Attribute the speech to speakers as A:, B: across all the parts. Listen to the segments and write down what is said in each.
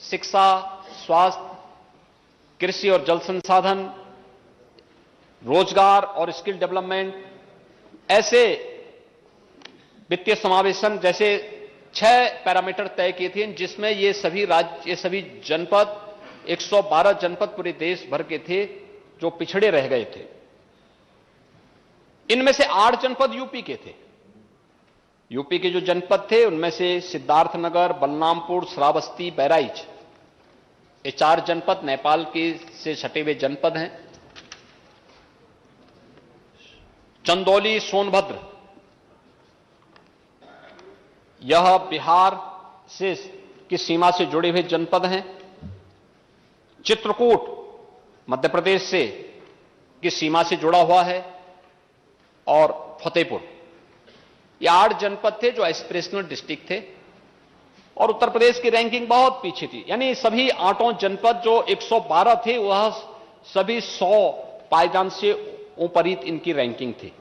A: शिक्षा, स्वास्थ्य, कृषि और जल संसाधन, रोजगार और स्किल डेवलपमेंट, ऐसे वित्तीय समावेशन जैसे 6 पैरामीटर तय किए थे, जिसमें ये सभी राज्य, ये सभी जनपद, 112 जनपद पूरे देश भर के थे जो पिछड़े रह गए थे। इनमें से 8 जनपद यूपी के थे। यूपी के जो जनपद थे उनमें से सिद्धार्थनगर, बलरामपुर, श्रावस्ती, बहराइच, ये 4 जनपद नेपाल के से सटे हुए जनपद हैं। चंदौली, सोनभद्र, यह बिहार से की सीमा से जुड़े हुए जनपद हैं। चित्रकूट मध्य प्रदेश से की सीमा से जुड़ा हुआ है, और फतेहपुर, ये 8 जनपद थे जो एस्पिरेशनल डिस्ट्रिक्ट थे, और उत्तर प्रदेश की रैंकिंग बहुत पीछे थी। यानी सभी 8 जनपद जो 112 थे वह सभी 100 पायदान से ऊपरीत इनकी रैंकिंग थी।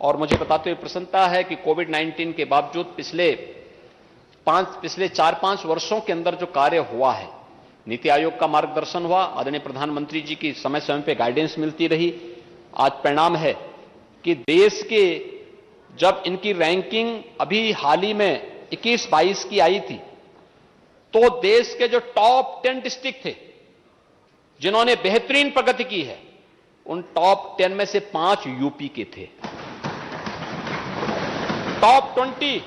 A: और मुझे बताते हुए प्रसन्नता है कि कोविड-19 के बावजूद पिछले 4-5 वर्षों के अंदर जो कार्य हुआ है, नीति आयोग का मार्गदर्शन हुआ, आदरणीय प्रधानमंत्री जी की समय समय पर गाइडेंस मिलती रही, आज परिणाम है कि देश के जब इनकी रैंकिंग अभी हाल ही में 21-22 की आई थी, तो देश के जो टॉप 10 डिस्ट्रिक्ट थे जिन्होंने बेहतरीन प्रगति की है, उन टॉप 10 में से 5 यूपी के थे। टॉप 20,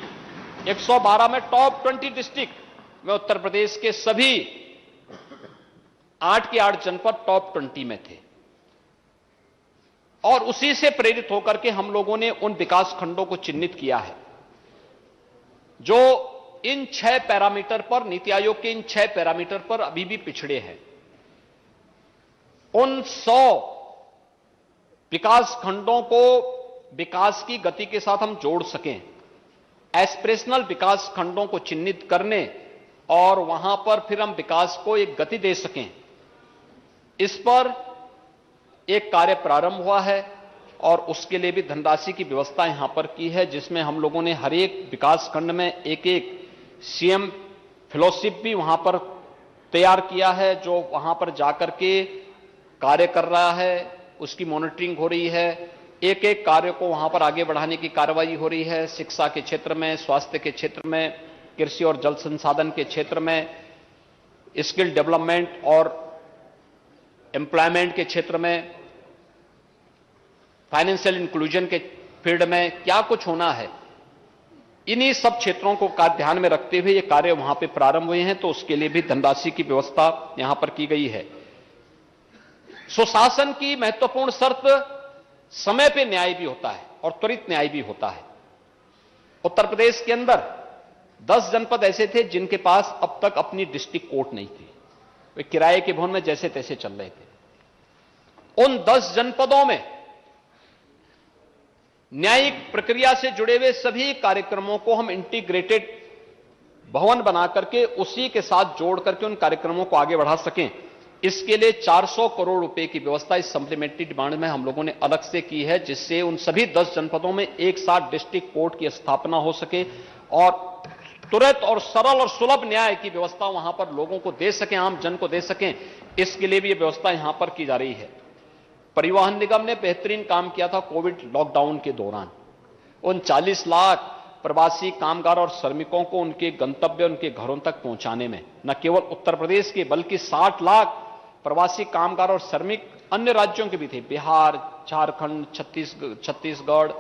A: 112 में टॉप 20 डिस्ट्रिक्ट में उत्तर प्रदेश के सभी 8 के 8 जनपद टॉप 20 में थे। और उसी से प्रेरित होकर के हम लोगों ने उन विकास खंडों को चिन्हित किया है जो इन 6 पैरामीटर पर, नीति आयोग के इन 6 पैरामीटर पर अभी भी पिछड़े हैं। उन 100 विकास खंडों को विकास की गति के साथ हम जोड़ सकें, एस्पिरेशनल विकास खंडों को चिन्हित करने और वहां पर फिर हम विकास को एक गति दे सकें, इस पर एक कार्य प्रारंभ हुआ है। और उसके लिए भी धनराशि की व्यवस्था यहां पर की है, जिसमें हम लोगों ने हर एक विकास खंड में एक सीएम फेलोशिप भी वहां पर तैयार किया है, जो वहां पर जाकर के कार्य कर रहा है, उसकी मॉनिटरिंग हो रही है, एक एक कार्य को वहां पर आगे बढ़ाने की कार्रवाई हो रही है। शिक्षा के क्षेत्र में, स्वास्थ्य के क्षेत्र में, कृषि और जल संसाधन के क्षेत्र में, स्किल डेवलपमेंट और एम्प्लॉयमेंट के क्षेत्र में, फाइनेंशियल इंक्लूजन के फील्ड में क्या कुछ होना है, इन्हीं सब क्षेत्रों को ध्यान में रखते हुए ये कार्य वहां पे प्रारंभ हुए हैं। तो उसके लिए भी धनराशि की व्यवस्था यहां पर की गई है। सुशासन की महत्वपूर्ण शर्त समय पे न्याय भी होता है और त्वरित न्याय भी होता है। उत्तर प्रदेश के अंदर 10 जनपद ऐसे थे जिनके पास अब तक अपनी डिस्ट्रिक्ट कोर्ट नहीं थी, वे किराए के भवन में जैसे तैसे चल रहे थे। उन 10 जनपदों में न्यायिक प्रक्रिया से जुड़े हुए सभी कार्यक्रमों को हम इंटीग्रेटेड भवन बना करके उसी के साथ जोड़ करके उन कार्यक्रमों को आगे बढ़ा सकें, इसके लिए 400 करोड़ रुपए की व्यवस्था इस सप्लीमेंट्री डिमांड में हम लोगों ने अलग से की है, जिससे उन सभी 10 जनपदों में एक साथ डिस्ट्रिक्ट कोर्ट की स्थापना हो सके और तुरंत और सरल और सुलभ न्याय की व्यवस्था वहां पर लोगों को दे सकें, आम जन को दे सकें। इसके लिए भी यह व्यवस्था यहां पर की जा रही है। परिवहन निगम ने बेहतरीन काम किया था कोविड लॉकडाउन के दौरान। उन 40 लाख प्रवासी कामगार और श्रमिकों को उनके गंतव्य, उनके घरों तक पहुंचाने में न केवल उत्तर प्रदेश के बल्कि 60 लाख प्रवासी कामगार और श्रमिक अन्य राज्यों के भी थे, बिहार, झारखंड, छत्तीसगढ़,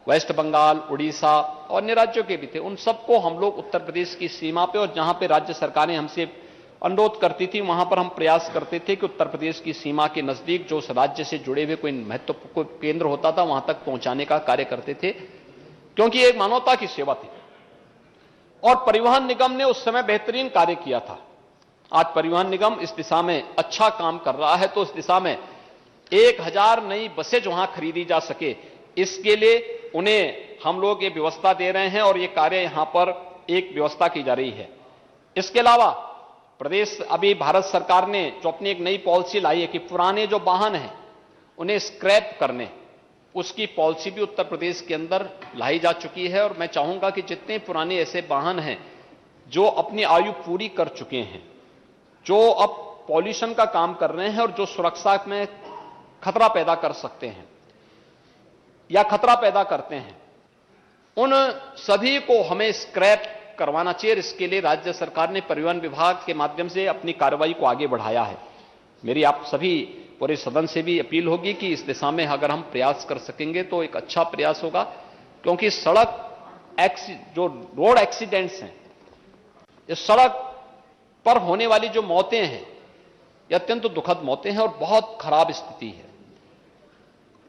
A: वेस्ट बंगाल, उड़ीसा और अन्य राज्यों के भी थे। उन सबको हम लोग उत्तर प्रदेश की सीमा पे और जहां पे राज्य सरकारें हमसे अनुरोध करती थी वहां पर हम प्रयास करते थे कि उत्तर प्रदेश की सीमा के नजदीक जो उस राज्य से जुड़े हुए कोई महत्वपूर्ण केंद्र होता था वहां तक पहुंचाने का कार्य करते थे, क्योंकि एक मानवता की सेवा थी। और परिवहन निगम ने उस समय बेहतरीन कार्य किया था। आज परिवहन निगम इस दिशा में अच्छा काम कर रहा है, तो उस दिशा में 1000 नई बसें जहां खरीदी जा सके, इसके लिए उन्हें हम लोग ये व्यवस्था दे रहे हैं और ये कार्य यहां पर एक व्यवस्था की जा रही है। इसके अलावा प्रदेश, अभी भारत सरकार ने जो अपनी एक नई पॉलिसी लाई है कि पुराने जो वाहन हैं उन्हें स्क्रैप करने, उसकी पॉलिसी भी उत्तर प्रदेश के अंदर लाई जा चुकी है। और मैं चाहूंगा कि जितने पुराने ऐसे वाहन हैं जो अपनी आयु पूरी कर चुके हैं, जो अब पॉल्यूशन का काम कर रहे हैं और जो सुरक्षा में खतरा पैदा कर सकते हैं या खतरा पैदा करते हैं, उन सभी को हमें स्क्रैप करवाना चाहिए। इसके लिए राज्य सरकार ने परिवहन विभाग के माध्यम से अपनी कार्रवाई को आगे बढ़ाया है। मेरी आप सभी पूरे सदन से भी अपील होगी कि इस दिशा में अगर हम प्रयास कर सकेंगे तो एक अच्छा प्रयास होगा, क्योंकि जो रोड एक्सीडेंट्स हैं, इस सड़क पर होने वाली जो मौतें हैं, ये अत्यंत दुखद मौतें हैं और बहुत खराब स्थिति है।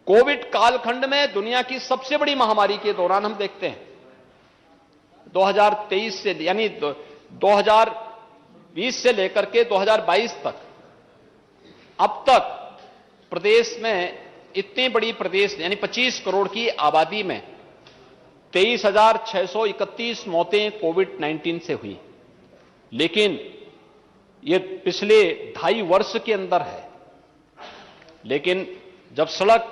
A: कोविड कालखंड में दुनिया की सबसे बड़ी महामारी के दौरान हम देखते हैं 2023 से यानी 2020 से लेकर के 2022 तक अब तक प्रदेश में इतनी बड़ी प्रदेश यानी 25 करोड़ की आबादी में 23,631 मौतें कोविड-19 से हुई। लेकिन ये पिछले 2.5 वर्ष के अंदर है। लेकिन जब सड़क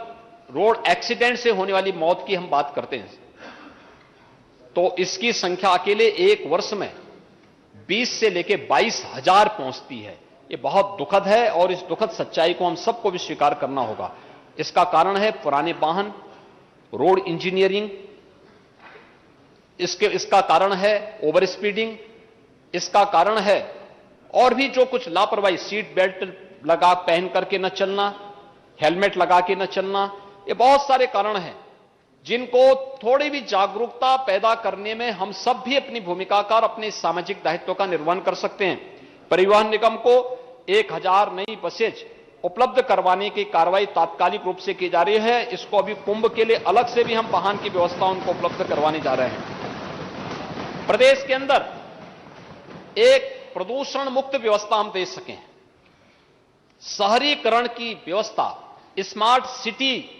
A: रोड एक्सीडेंट से होने वाली मौत की हम बात करते हैं तो इसकी संख्या अकेले एक वर्ष में 20 से लेकर 22,000 पहुंचती है। ये बहुत दुखद है और इस दुखद सच्चाई को हम सबको भी स्वीकार करना होगा। इसका कारण है पुराने वाहन, रोड इंजीनियरिंग, इसका कारण है ओवर स्पीडिंग, इसका कारण है और भी जो कुछ लापरवाही, सीट बेल्ट लगा पहन करके न चलना, हेलमेट लगा के न चलना, ये बहुत सारे कारण हैं जिनको थोड़ी भी जागरूकता पैदा करने में हम सब भी अपनी भूमिका का और अपने सामाजिक दायित्व का निर्वहन कर सकते हैं। परिवहन निगम को 1000 नई बसेज उपलब्ध करवाने की कार्रवाई तात्कालिक रूप से की जा रही है। इसको अभी कुंभ के लिए अलग से भी हम वाहन की व्यवस्था उनको उपलब्ध करवाने जा रहे हैं। प्रदेश के अंदर एक प्रदूषण मुक्त व्यवस्था हम दे सकें, शहरीकरण की व्यवस्था, स्मार्ट सिटी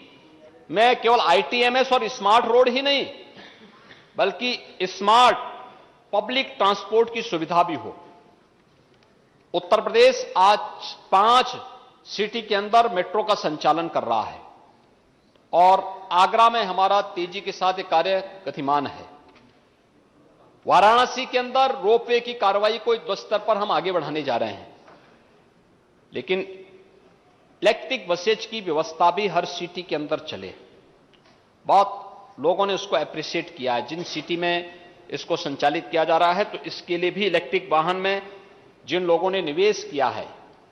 A: में केवल आईटीएमएस और स्मार्ट रोड ही नहीं बल्कि स्मार्ट पब्लिक ट्रांसपोर्ट की सुविधा भी हो। उत्तर प्रदेश आज 5 सिटी के अंदर मेट्रो का संचालन कर रहा है और आगरा में हमारा तेजी के साथ एक कार्य गतिमान है। वाराणसी के अंदर रोपवे की कार्रवाई को युद्ध स्तर पर हम आगे बढ़ाने जा रहे हैं। लेकिन इलेक्ट्रिक बसेज की व्यवस्था भी हर सिटी के अंदर चले। बहुत लोगों ने उसको अप्रिशिएट किया है। जिन सिटी में इसको संचालित किया जा रहा है तो इसके लिए भी इलेक्ट्रिक वाहन में जिन लोगों ने निवेश किया है,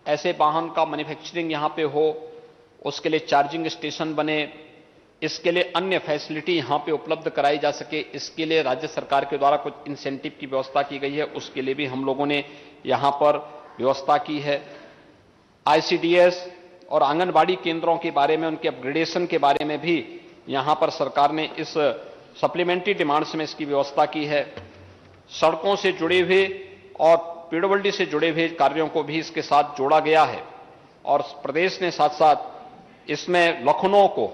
A: ऐसे वाहन का मैन्युफैक्चरिंग यहां पे हो, उसके लिए चार्जिंग स्टेशन बने, इसके लिए अन्य फैसिलिटी यहां पे उपलब्ध कराई जा सके, इसके लिए राज्य सरकार के द्वारा कुछ इंसेंटिव की व्यवस्था की गई है, उसके लिए भी हम लोगों ने यहां पर व्यवस्था की है। आईसीडीएस और आंगनबाड़ी केंद्रों के बारे में, उनके अपग्रेडेशन के बारे में भी यहां पर सरकार ने इस सप्लीमेंट्री डिमांड्स में इसकी व्यवस्था की है। सड़कों से जुड़े हुए और पीडब्ल्यूडी से जुड़े हुए कार्यों को भी इसके साथ जोड़ा गया है और प्रदेश ने साथ साथ इसमें लखनऊ को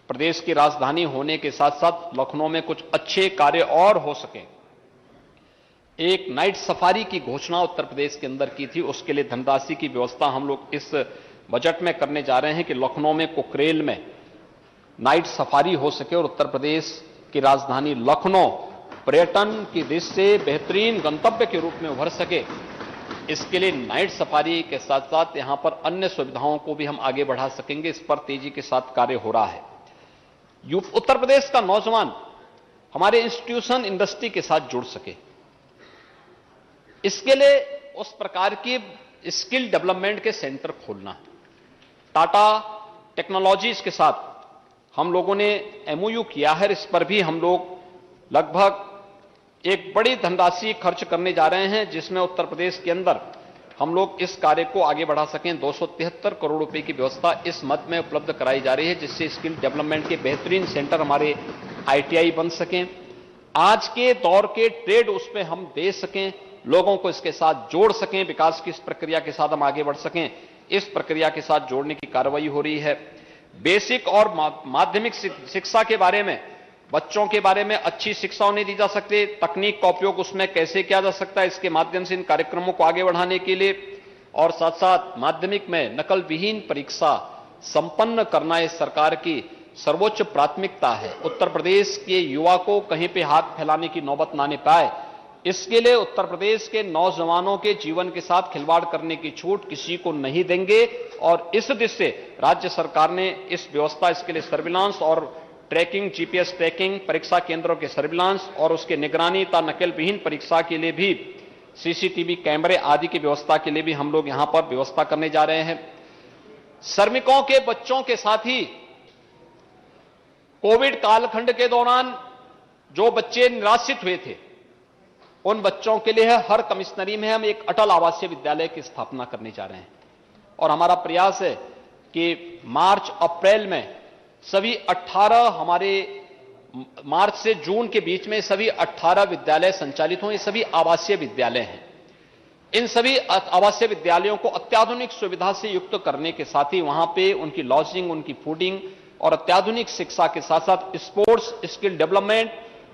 A: प्रदेश की राजधानी होने के साथ साथ लखनऊ में कुछ अच्छे कार्य और हो सके, एक नाइट सफारी की घोषणा उत्तर प्रदेश के अंदर की थी। उसके लिए धनराशि की व्यवस्था हम लोग इस बजट में करने जा रहे हैं कि लखनऊ में कुकरेल में नाइट सफारी हो सके और उत्तर प्रदेश की राजधानी लखनऊ पर्यटन की दृष्टि से बेहतरीन गंतव्य के रूप में उभर सके। इसके लिए नाइट सफारी के साथ साथ यहां पर अन्य सुविधाओं को भी हम आगे बढ़ा सकेंगे। इस पर तेजी के साथ कार्य हो रहा है। उत्तर प्रदेश का नौजवान हमारे इंस्टीट्यूशन इंडस्ट्री के साथ जुड़ सके, इसके लिए उस प्रकार की स्किल डेवलपमेंट के सेंटर खोलना है। टाटा टेक्नोलॉजीज के साथ हम लोगों ने एमओयू किया है। इस पर भी हम लोग लगभग एक बड़ी धनराशि खर्च करने जा रहे हैं, जिसमें उत्तर प्रदेश के अंदर हम लोग इस कार्य को आगे बढ़ा सकें। 273 करोड़ रुपए की व्यवस्था इस मद में उपलब्ध कराई जा रही है, जिससे स्किल डेवलपमेंट के बेहतरीन सेंटर हमारे आईटीआई बन सकें। आज के दौर के ट्रेड उस पर हम दे सकें, लोगों को इसके साथ जोड़ सकें, विकास की इस प्रक्रिया के साथ हम आगे बढ़ सकें। इस प्रक्रिया के साथ जोड़ने की कार्रवाई हो रही है। बेसिक और माध्यमिक शिक्षा के बारे में, बच्चों के बारे में अच्छी शिक्षा उन्हें दी जा सकती, तकनीक का उपयोग उसमें कैसे किया जा सकता है, इसके माध्यम से इन कार्यक्रमों को आगे बढ़ाने के लिए और साथ साथ माध्यमिक में नकल विहीन परीक्षा संपन्न करना इस सरकार की सर्वोच्च प्राथमिकता है। उत्तर प्रदेश के युवा को कहीं पे हाथ फैलाने की नौबत ना आने पाए, इसके लिए उत्तर प्रदेश के नौजवानों के जीवन के साथ खिलवाड़ करने की छूट किसी को नहीं देंगे और इस दिशा से राज्य सरकार ने इस व्यवस्था, इसके लिए सर्विलांस और ट्रैकिंग, जीपीएस ट्रैकिंग, परीक्षा केंद्रों के सर्विलांस और उसके निगरानी तथा नकल विहीन परीक्षा के लिए भी सीसीटीवी कैमरे आदि की व्यवस्था के लिए भी हम लोग यहां पर व्यवस्था करने जा रहे हैं। श्रमिकों के बच्चों के साथ ही कोविड कालखंड के दौरान जो बच्चे निराश्रित हुए थे, उन बच्चों के लिए हर कमिश्नरी में हम एक अटल आवासीय विद्यालय की स्थापना करने जा रहे हैं और हमारा प्रयास है कि मार्च अप्रैल में सभी 18 हमारे मार्च से जून के बीच में सभी 18 विद्यालय संचालित हों। ये सभी आवासीय विद्यालय हैं। इन सभी आवासीय विद्यालयों को अत्याधुनिक सुविधा से युक्त करने के साथ ही वहां पे उनकी लॉजिंग, उनकी फूडिंग और अत्याधुनिक शिक्षा के साथ साथ स्पोर्ट्स, स्किल डेवलपमेंट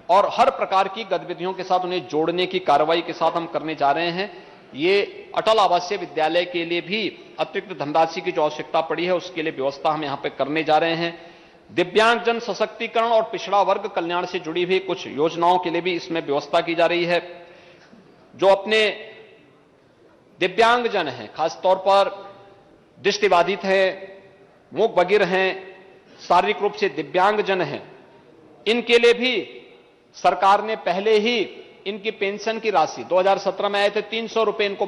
A: और हर प्रकार की गतिविधियों के साथ उन्हें जोड़ने की कार्रवाई के साथ हम करने जा रहे हैं। ये अटल आवासीय विद्यालय के लिए भी अतिरिक्त धनराशि की जो आवश्यकता पड़ी है, उसके लिए व्यवस्था हम यहां पे करने जा रहे हैं। दिव्यांगजन सशक्तिकरण और पिछड़ा वर्ग कल्याण से जुड़ी हुई कुछ योजनाओं के लिए भी इसमें व्यवस्था की जा रही है। जो अपने दिव्यांगजन हैं, खासतौर पर दृष्टिबाधित हैं, मूक बधिर हैं, शारीरिक रूप से दिव्यांगजन हैं, इनके लिए भी सरकार ने पहले ही इनकी पेंशन की राशि 2017 में आए थे 300 रुपए इनको